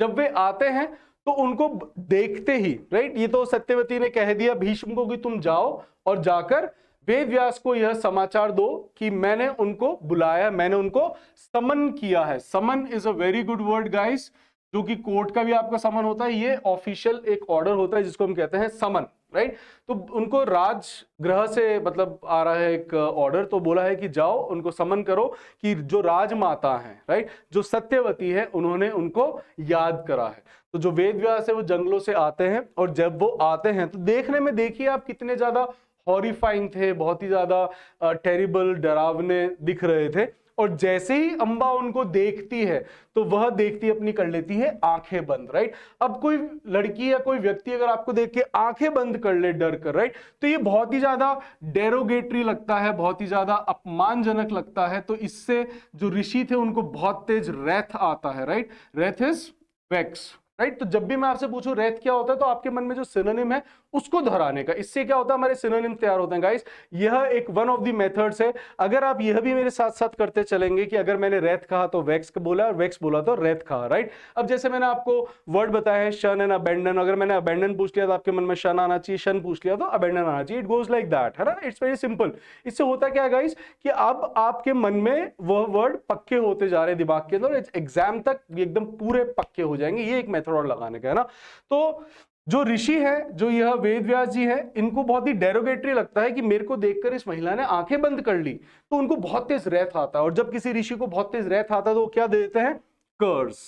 जब वे आते हैं तो उनको देखते ही, राइट, ये तो सत्यवती ने कह दिया भीष्म को कि तुम जाओ और जाकर वेद व्यास को यह समाचार दो कि मैंने उनको बुलाया, मैंने उनको समन किया है। Someone is a very good word guys, जो कि कोर्ट का भी आपका समन होता है, ये ऑफिशियल एक ऑर्डर होता है जिसको हम कहते हैं समन, राइट। तो उनको राजगृह से मतलब आ रहा है एक ऑर्डर, तो बोला है कि जाओ उनको समन करो कि जो राजमाता है, राइट, जो सत्यवती है, उन्होंने उनको याद करा है। तो जो वेद व्यास है वो जंगलों से आते हैं और जब वो आते हैं तो देखने में देखिए आप कितने ज्यादा हॉरिफाइंग थे, बहुत ही ज्यादा टेरिबल, डरावने दिख रहे थे। और जैसे ही अंबा उनको देखती है तो वह देखती अपनी कर लेती है आंखें बंद, राइट। अब कोई लड़की या कोई व्यक्ति अगर आपको देख के आंखें बंद कर ले डर कर, राइट, तो ये बहुत ही ज्यादा डेरोगेटरी लगता है, बहुत ही ज्यादा अपमानजनक लगता है। तो इससे जो ऋषि थे उनको बहुत तेज रैथ आता है, right. Wrath is vex, right. तो जब भी मैं आपसे पूछूं रैथ क्या होता है तो आपके मन में जो सिनोनिम है उसको दोहराने का, इससे क्या होता है, हमारे सिनोनिम तैयार होते हैं गाइस। यह एक वन ऑफ द मेथड्स है। अगर आप यह भी मेरे साथ साथ करते चलेंगे कि अगर मैंने रैथ कहा तो वैक्स बोला और वैक्स बोला तो रैथ कहा, राइट। अब जैसे मैंने आपको वर्ड बताया है शन एंड अबेंडन, अगर मैंने अबेंडन पूछ लिया तो आपके मन में शन आना चाहिए, शन पूछ लिया तो अबेंडन आना चाहिए। इट गोज लाइक दैट, है ना, इट्स वेरी सिंपल। इससे होता क्या है गाइस कि अब आपके मन में वह वर्ड पक्के होते जा रहे हैं दिमाग के अंदर, एग्जाम तक एकदम पूरे पक्के हो जाएंगे। ये एक मेथड और लगाने का है ना। तो जो ऋषि है, जो यह वेद व्यास जी है, इनको बहुत ही डेरोगेटरी लगता है कि मेरे को देखकर इस महिला ने आंखें बंद कर ली, तो उनको बहुत तेज रैथ आता है। और जब किसी ऋषि को बहुत तेज रैथ आता है तो वो क्या दे देते हैं, कर्स।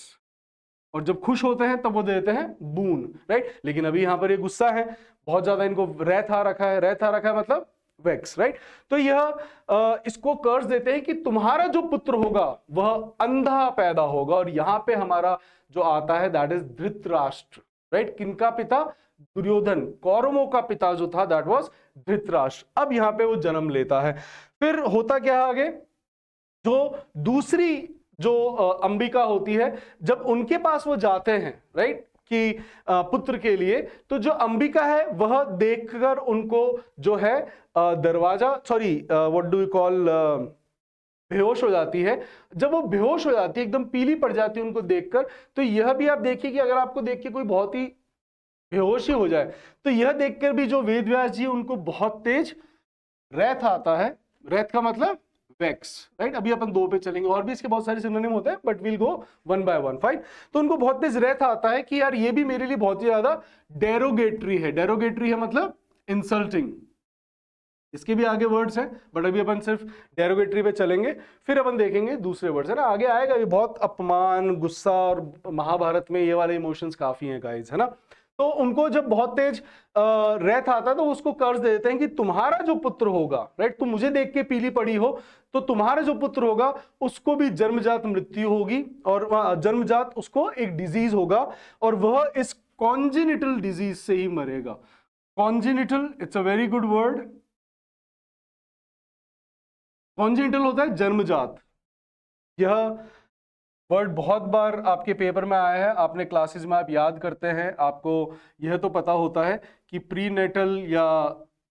और जब खुश होते हैं तब वो दे देते हैं बून, राइट। लेकिन अभी यहां पर ये गुस्सा है, बहुत ज्यादा इनको रैथ आ रखा है, रैथ आ रखा है मतलब वेक्स, राइट। तो यह इसको कर्स देते हैं कि तुम्हारा जो पुत्र होगा वह अंधा पैदा होगा। और यहां पे हमारा जो आता है दैट इज धृतराष्ट्र, राइट। किनका पिता, दुर्योधन, कौरवों का पिता जो था दैट वाज धृतराष्ट्र। अब यहां पे वो जन्म लेता है। फिर होता क्या है आगे, जो दूसरी जो अंबिका होती है, जब उनके पास वो जाते हैं, राइट, कि पुत्र के लिए, तो जो अंबिका है वह देखकर उनको जो है दरवाजा, sorry what do you call, बेहोश हो जाती है। जब वो बेहोश हो जाती है, एकदम पीली पड़ जाती है उनको देखकर, तो यह भी आप देखिए कि अगर आपको देख के कोई बहुत ही बेहोश ही हो जाए तो यह देखकर भी जो वेद व्यास जी उनको बहुत तेज रैथ आता है। रैथ का मतलब वेक्स, राइट। अभी अपन दो पे चलेंगे, और भी इसके बहुत सारे सिनोनिम होते हैं but will go one by one, fine. तो उनको बहुत तेज रैथ आता है कि यार ये भी मेरे लिए बहुत ही ज्यादा डेरोगेटरी है। डेरोगेटरी है मतलब इंसल्टिंग, इसके भी आगे वर्ड्स हैं बट अभी अपन सिर्फ डेरोगेटरी पे चलेंगे, फिर अपन देखेंगे दूसरे वर्ड्स, है ना। आगे आएगा ये बहुत अपमान, गुस्सा, और महाभारत में ये वाले इमोशंस काफी हैं गाइस, है ना। तो उनको जब बहुत तेज रैथ आता है तो उसको कर्ज दे देते हैं कि तुम्हारा जो पुत्र होगा, राइट, तुम मुझे देख के पीली पड़ी हो, तो तुम्हारा जो पुत्र होगा उसको भी जन्मजात मृत्यु होगी, और जन्मजात उसको एक डिजीज होगा, और वह इस कॉन्जेनिटल डिजीज से ही मरेगा। Congenital, it's a very good word. Congenital होता है जन्मजात। यह वर्ड बहुत बार आपके पेपर में आया है, आपने क्लासेस में आप याद करते हैं, आपको यह तो पता होता है कि प्रीनेटल या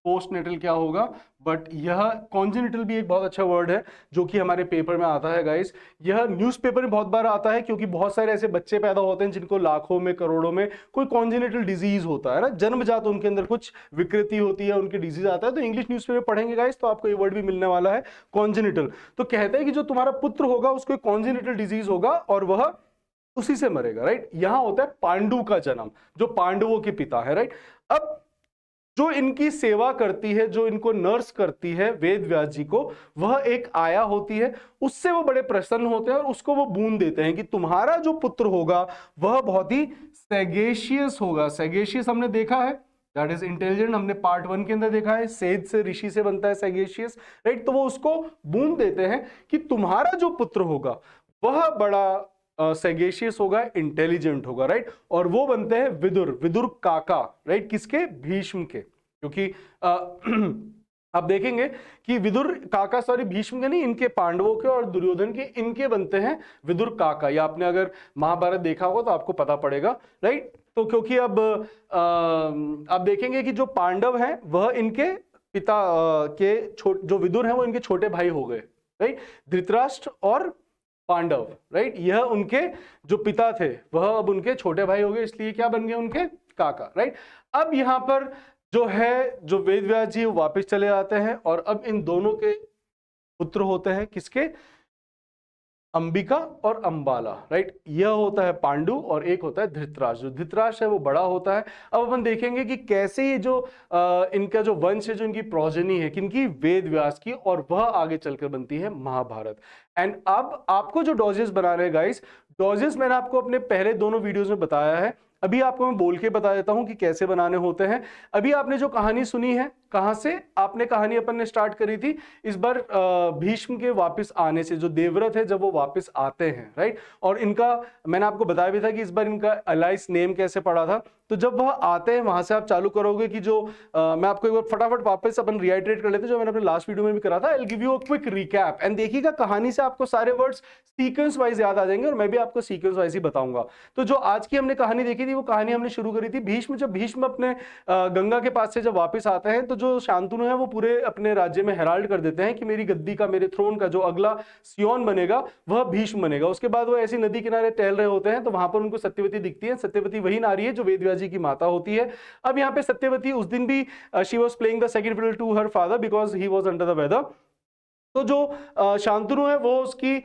पोस्टनेटल क्या होगा, बट यह कॉन्जेनिटल भी एक बहुत अच्छा वर्ड है जो कि हमारे पेपर में आता है गाइस। यह न्यूज़पेपर में बहुत बार आता है क्योंकि बहुत सारे ऐसे बच्चे पैदा होते हैं जिनको लाखों में करोड़ों में कोई कॉन्जेनिटल डिजीज होता है ना, जन्मजात उनके अंदर कुछ विकृति होती है, उनकी डिजीज आता है। तो इंग्लिश न्यूज़पेपर पढ़ेंगे गाइस तो आपको ये वर्ड भी मिलने वाला है, कॉन्जेनिटल। तो कहते हैं कि जो तुम्हारा पुत्र होगा उसको कॉन्जेनिटल डिजीज होगा और वह उसी से मरेगा, राइट। यहां होता है पांडु का जन्म, जो पांडवों के पिता है, राइट। अब जो इनकी सेवा करती है, जो इनको नर्स करती है वेद व्यास जी को, वह एक आया होती है। उससे वो बड़े प्रसन्न होते हैं और उसको वो बूंद देते हैं कि तुम्हारा जो पुत्र होगा वह बहुत ही सैगेशियस होगा। सैगेशियस हमने देखा है, दैट इज इंटेलिजेंट, हमने पार्ट 1 के अंदर देखा है। सेज से ऋषि से बनता है सैगेशियस, राइट। तो वो उसको बूंद देते हैं कि तुम्हारा जो पुत्र होगा वह बड़ा सैगेशियस होगा, इंटेलिजेंट होगा, राइट। और वो बनते हैं विदुर, विदुर काका, राइट। किसके? भीष्म के। क्योंकि आप देखेंगे कि विदुर काका, सॉरी भीष्म के नहीं, इनके पांडवों के और दुर्योधन के, इनके बनते हैं विदुर काका। या आपने अगर महाभारत देखा होगा तो आपको पता पड़ेगा, राइट। तो क्योंकि अब आप देखेंगे कि जो पांडव हैं वह इनके पिता के जो विदुर हैं वो इनके छोटे भाई हो गए, राइट। धृतराष्ट्र और पांडव, राइट, यह उनके जो पिता थे वह अब उनके छोटे भाई हो गए, इसलिए क्या बन गए? उनके काका, राइट। अब यहां पर जो है, जो वेद व्यास जी वापस चले आते हैं और अब इन दोनों के पुत्र होते हैं, किसके? अंबिका और अंबाला, राइट। यह होता है पांडु और एक होता है धृतराष्ट्र। जो धृतराष्ट्र है वो बड़ा होता है। अब अपन देखेंगे कि कैसे ये जो इनका जो वंश है, जो इनकी प्रोजेनी है, किनकी? वेद व्यास की, और वह आगे चलकर बनती है महाभारत। एंड अब आपको जो डॉजेस बना रहे हैं गाइस, डॉजेस मैंने आपको अपने पहले दोनों वीडियोस में बताया है। अभी आपको मैं बोल के बता देता हूं कि कैसे बनाने होते हैं। अभी आपने जो कहानी सुनी है, कहां से आपने कहानी अपन ने स्टार्ट करी थी? इस बार भीष्म के वापस आने से, जो देवव्रत है जब वो वापस आते हैं, राइट। और इनका मैंने आपको बताया भी था कि इस बार इनका अलाइस नेम कैसे पड़ा था। तो जब वह आते हैं वहां से आप चालू करोगे कि जो मैं आपको एक बार फटाफट वापस अपन रिआइट्रेट कर लेते हैं जो मैंने अपने लास्ट वीडियो में भी करा था। I will give you a quick recap and देखिएगा कहानी से आपको सारे वर्ड्स सीक्वेंस वाइज याद आ जाएंगे और मैं भी आपको सीक्वेंस वाइज ही बताऊंगा। तो जो आज की हमने कहानी देखी थी वो कहानी हमने शुरू करी थी भीष्म, जब भीष्म अपने गंगा के पास से जब वापस आते हैं तो जो शांतनु है वो पूरे अपने राज्य में हेराल्ड कर देते हैं कि मेरी गद्दी का, मेरे थ्रोन का जो अगला सियोन बनेगा वह भीष्म बनेगा। उसके बाद वो ऐसी नदी किनारे टहल रहे होते हैं तो वहां पर उनको सत्यवती दिखती है। सत्यवती वही नारी है जो वेद व्यास जी की माता होती है। अब यहाँ पे सत्यवती उस दिन भी she was playing the second fiddle to her father because he was under the weather. तो जो शांतनु है वो उसकी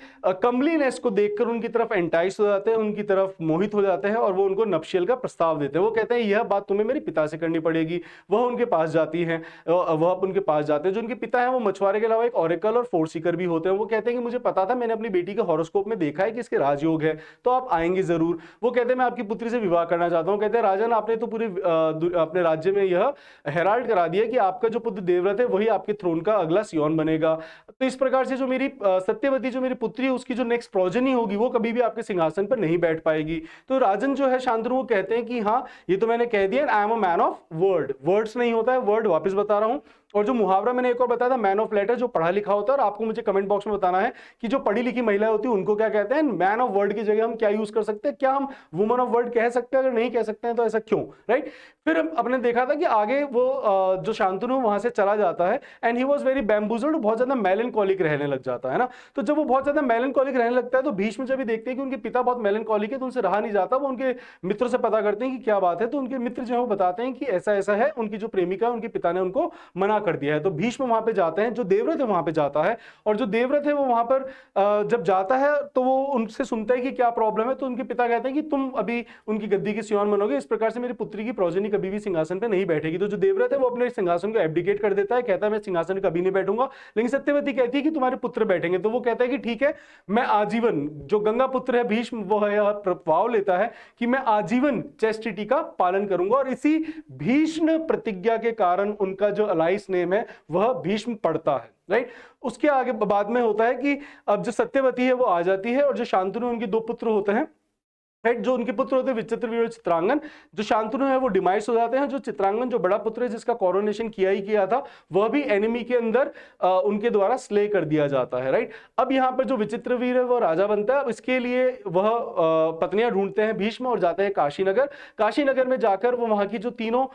कमलीनेस को देखकर उनकी तरफ एंटाइस हो जाते हैं, उनकी तरफ मोहित हो जाते हैं और वो उनको नप्शियल का प्रस्ताव देते हैं। वो कहते हैं यह बात तुम्हें मेरे पिता से करनी पड़ेगी। वह उनके पास जाती हैं, वह उनके पास जाते हैं। जो उनके पिता है वो मछुआरे के अलावा एक ऑरेकल और फोर सीकर भी होते हैं। वो कहते हैं कि मुझे पता था, मैंने अपनी बेटी के हॉरोस्कोप में देखा है कि इसके राजयोग है, तो आप आएंगे जरूर। वो कहते हैं मैं आपकी पुत्री से विवाह करना चाहता हूँ। कहते हैं राजन आपने तो पूरे अपने राज्य में यह हेराल्ड करा दिया कि आपका जो पुत्र देवव्रत है वही आपके थ्रोन का अगला सियोन बनेगा। तो इस प्रकार से जो मेरी सत्यवती, जो मेरी पुत्री है, उसकी जो नेक्स्ट प्रोजेनी होगी वो कभी भी आपके सिंहासन पर नहीं बैठ पाएगी। तो राजन जो है शांतनु वो कहते हैं कि हाँ ये तो मैंने कह दिया, I am a man of word. Words नहीं होता है, वर्ड वापस बता रहा हूं। और जो मुहावरा मैंने एक और बताया था, मैन ऑफ लेटर, जो पढ़ा लिखा होता है। और आपको मुझे कमेंट बॉक्स में बताना है कि जो पढ़ी लिखी महिला होती है उनको क्या कहते हैं। मैन ऑफ वर्ड की जगह हम क्या यूज कर सकते हैं? क्या हम वुमन ऑफ वर्ड कह सकते हैं? अगर नहीं कह सकते हैं तो ऐसा क्यों, राइट। फिर अपने देखा था कि आगे वो जो शांतनु वहां से चला जाता है एंड ही वाज वेरी बैम्बूजल्ड, बहुत ज्यादा मेलनकॉलिक रहने लग जाता है ना। तो जब वो बहुत ज्यादा मेलनकॉलिक रहने लगता है तो भीष्म जब भी देखते हैं कि उनके पिता बहुत मेलनकॉलिक है तो उनसे रहा नहीं जाता। वो उनके मित्र से पता करते हैं कि क्या बात है। तो उनके मित्र जो है वो बताते हैं कि ऐसा ऐसा है, उनकी जो प्रेमिका है उनके पिता ने उनको मना कर दिया है। तो भीष्म वहां पे जाते हैं, जो देवव्रत है वहां पे जाता है। और जो देवव्रत है वो वहां पर जब जाता है तो वो उनसे सुनता है कि क्या प्रॉब्लम है। तो उनके पिता कहते हैं कि तुम अभी उनकी गद्दी की सियोन बनोगे, इस प्रकार से मेरी पुत्री की प्रोजेनी कभी भी सिंहासन पे नहीं बैठेगी। तो जो देवव्रत है वो अपने सिंहासन को एब्डिकेट कर देता है, कहता है मैं सिंहासन पे कभी नहीं बैठूंगा। लेकिन सत्यवती कहती है कि तुम्हारे पुत्र बैठेंगे। तो वो कहता है कि ठीक है, मैं आजीवन, जो गंगा पुत्र है भीष्म, वो भाव लेता है कि मैं आजीवन चेस्टिटी का पालन करूंगा। और इसी भीष्म प्रतिज्ञा के कारण उनका जो अलाइस नेम है वह भीष्म पड़ता है, राइट। उसके आगे बाद में होता है कि अब जो सत्यवती है वो आ जाती है और जो शांतनु, उनके दो पुत्र होते हैं, राइट। जो उनके पुत्र होते हैं विचित्रवीर और चित्रांगन, जो शांतनु है वो डिमाइस हो जाते हैं, जो चित्रांगन जो बड़ा पुत्र है जिसका कोरोनेशन किया ही किया था वह भी एनिमी के अंदर उनके द्वारा स्ले कर दिया जाता है, राइट। अब यहाँ पर जो विचित्रवीर है वो राजा बनता है। अब इसके लिए वह पत्नियां ढूंढते हैं भीष्म और जाते हैं काशीनगर। काशीनगर में जाकर वो वहां की जो तीनों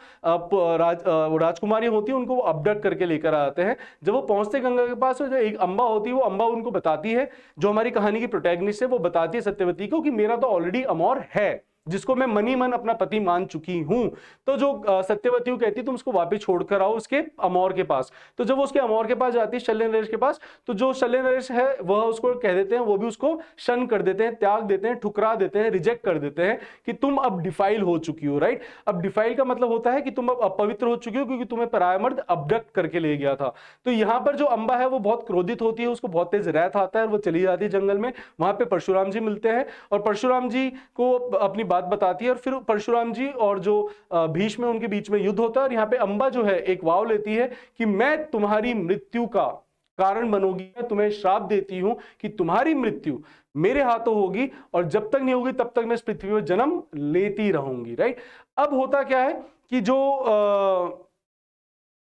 राजकुमारी होती है उनको वो अबडक्ट करके लेकर आते हैं। जब वो पहुंचते गंगा के पास, जो एक अम्बा होती है वो अम्बा उनको बताती है, जो हमारी कहानी की प्रोटैगनिस्ट है वो बताती है सत्यवती को कि मेरा तो ऑलरेडी अमर है जिसको मैं मनी मन अपना पति मान चुकी हूं। तो जो सत्यवती कहती है तुम उसको वापस छोड़कर आओ उसके अमौर के पास। तो जब वो उसके अमौर के पास जाती है शल्य नरेश के पास, तो जो शल्य नरेश है वह उसको कह देते हैं, वो भी उसको शन कर देते हैं, त्याग देते हैं, ठुकरा देते हैं, रिजेक्ट कर देते हैं कि तुम अब डिफाइल हो चुकी हो, राइट। अब डिफाइल का मतलब होता है कि तुम अब अपवित्र हो चुकी हो क्योंकि तुम्हें पराया मर्द अबडक्ट करके ले गया था। तो यहां पर जो अम्बा है वो बहुत क्रोधित होती है, उसको बहुत तेज रैथ आता है और वो चली जाती है जंगल में। वहां पे परशुराम जी मिलते हैं और परशुराम जी को अपनी बात बताती है और फिर परशुराम जी और जो भीष्म है उनके बीच में युद्ध होता है। और यहाँ पे अम्बा जो है एक वाव लेती है कि मैं तुम्हारी मृत्यु का कारण बनोगी, मैं तुम्हें श्राप देती हूं कि तुम्हारी मृत्यु मेरे हाथों होगी और जब तक नहीं होगी तब तक मैं इस पृथ्वी पर जन्म लेती रहूंगी, राइट। अब होता क्या है कि जो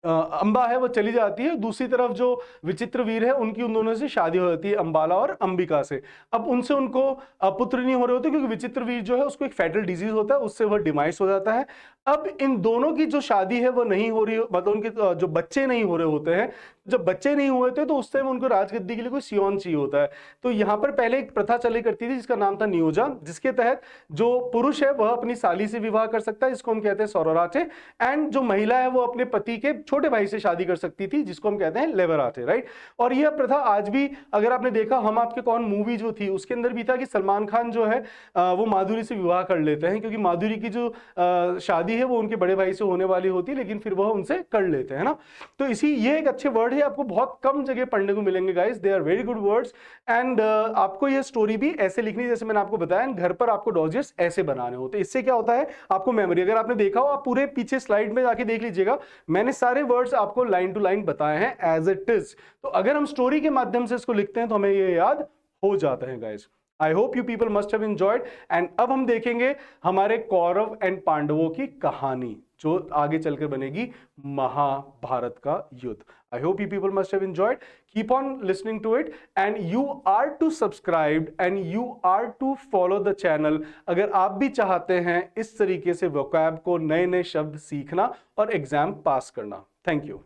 अंबा है वो चली जाती है, दूसरी तरफ जो विचित्रवीर है उनकी उन दोनों से शादी हो जाती है, अंबाला और अंबिका से। अब उनसे उनको पुत्र नहीं हो रहे होते क्योंकि विचित्रवीर जो है उसको एक फैटल डिजीज होता है, उससे वह डिमाइस हो जाता है। अब इन दोनों की जो शादी है वो नहीं हो रही, मतलब उनके जो बच्चे नहीं हो रहे होते हैं, जब बच्चे नहीं हुए थे तो उस टाइम उनको राजगद्दी के लिए कोई सियोन चाहिए होता है। तो यहाँ पर पहले एक प्रथा चली करती थी जिसका नाम था नियोजा, जिसके तहत जो पुरुष है वह अपनी साली से विवाह कर सकता है जिसको हम कहते हैं सौरराचे, एंड जो महिला है वो अपने पति के छोटे भाई से शादी कर सकती थी जिसको हम कहते हैं लेवराटे, राइट। और यह प्रथा आज भी, अगर आपने देखा हम आपके कौन मूवी जो थी उसके अंदर भी था कि सलमान खान जो है वो माधुरी से विवाह कर लेते हैं क्योंकि माधुरी की जो शादी है वो उनके बड़े भाई से होने वाली होती है, लेकिन फिर वह उनसे कर लेते हैं ना। तो इसी ये एक अच्छे वर्ड है, आपको बहुत कम जगह पढ़ने को मिलेंगे guys, they are very good words. And आपको ये स्टोरी भी ऐसे लिखनी जैसे मैंने आपको बताया, घर पर आपको डॉजेस ऐसे बनाने होते हैं। इससे क्या होता है आपको मेमोरी, अगर आपने देखा हो आप पूरे पीछे स्लाइड में जाके देख लीजिएगा, मैंने सारे वर्ड्स आपको लाइन टू लाइन बताए हैं एज इट इज। तो अगर हम स्टोरी के माध्यम से इसको लिखते हैं तो हमें ये याद हो जाता है guys. I hope you people must have enjoyed. And अब हम देखेंगे हमारे कौरव एंड पांडवों की कहानी जो आगे चलकर बनेगी महाभारत का युद्ध। I hope you people must have enjoyed. Keep on listening to it and you are to subscribe and you are to follow the channel अगर आप भी चाहते हैं इस तरीके से vocab को, नए नए शब्द सीखना और एग्जाम पास करना। Thank you.